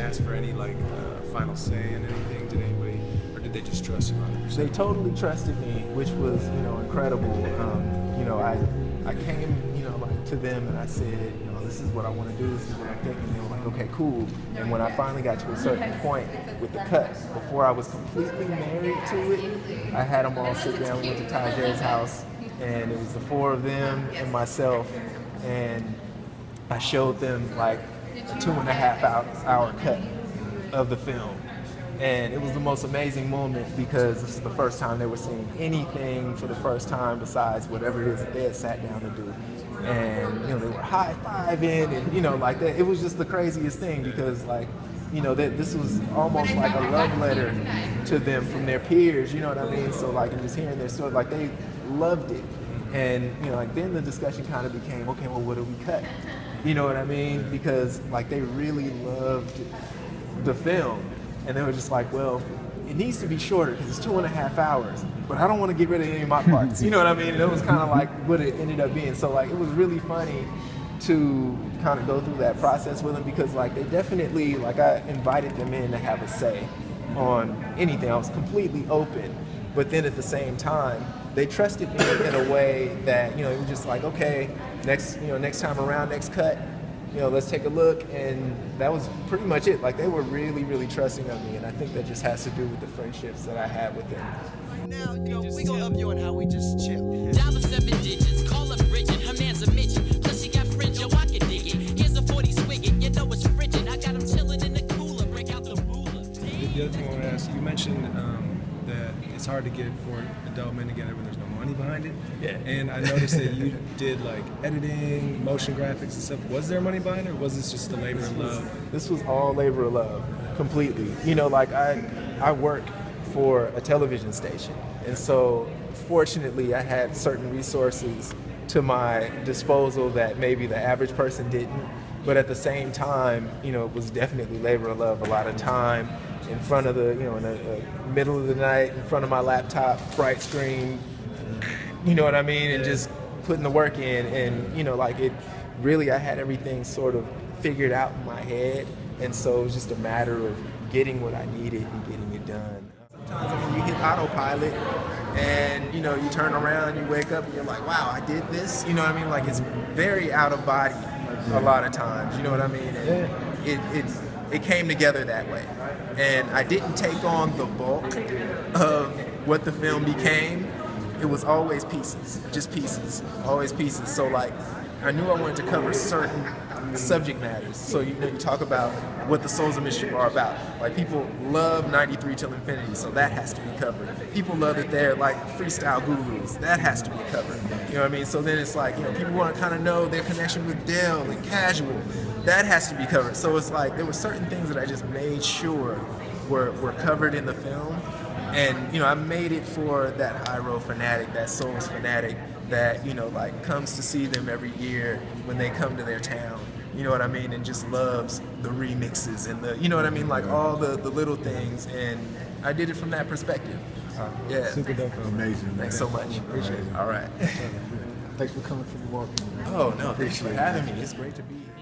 ask for any like final say in anything? Did anybody, or did they just trust you 100%? They totally trusted me, which was, incredible. I came, like to them and I said, this is what I want to do, this is what I'm thinking. They were like, okay, cool. And when I finally got to a certain point with the cut, before I was completely married to it, I had them all sit down. We went to Tajay's house, and it was the four of them and myself, and I showed them like a 2.5 hour cut of the film. And it was the most amazing moment because this is the first time they were seeing anything for the first time besides whatever it is that they had sat down to do. And they were high-fiving and like that. It was just the craziest thing because this was almost like a love letter to them from their peers, you know what I mean? So and just hearing their story, they loved it. And then the discussion kind of became, okay, well, what do we cut? You know what I mean? Because they really loved the film. And they were just like, well, it needs to be shorter because it's 2.5 hours, but I don't want to get rid of any of my parts. You know what I mean? And it was kind of like what it ended up being. So it was really funny to kind of go through that process with them because they definitely, I invited them in to have a say on anything. I was completely open, but then at the same time, they trusted me in a way that, it was just like, okay, next time around, next cut, let's take a look, and that was pretty much it. They were really, really trusting of me, and I think that just has to do with the friendships that I had with them. Now, we gonna up you on how we just chill. Dial 7 digits, call up Bridget, her man's a midget. Plus she got fringe, yo, I can dig it. Here's a 40 swigget, it's frigid. I got him chilling in the cooler, break out the ruler. The other thing I want to ask you mentioned that it's hard to get four adult men together when there's no money behind it. Yeah. And I noticed that you did editing, motion graphics and stuff. Was there money behind it, or was this just the labor of love? This was all labor of love, completely. I work for a television station, and so fortunately I had certain resources to my disposal that maybe the average person didn't. But at the same time, it was definitely labor of love. A lot of time in front of in the middle of the night, in front of my laptop, bright screen, you know what I mean? And just putting the work in, and it really, I had everything sort of figured out in my head, and so it was just a matter of getting what I needed and getting it done. Sometimes you hit autopilot, and you turn around, you wake up, and you're like, wow, I did this. You know what I mean? It's very out of body a lot of times. You know what I mean? And it came together that way, and I didn't take on the bulk of what the film became. It was always pieces, just pieces, always pieces. So I knew I wanted to cover certain subject matters. So you talk about what the Souls of Mischief are about. People love 93 Till Infinity, so that has to be covered. People love that they're freestyle gurus, that has to be covered. You know what I mean? So then it's people want to kind of know their connection with Dell and Casual, that has to be covered. So it's there were certain things that I just made sure were covered in the film. And I made it for that Hyro fanatic, that Souls fanatic that comes to see them every year when they come to their town. You know what I mean? And just loves the remixes and the, you know what I mean? All the little things. And I did it from that perspective. Yeah. Super dope. Amazing. Man. Thanks so much. Appreciate it. All right. Thanks for coming to Milwaukee. Oh no, thanks for having me. It's great to be here.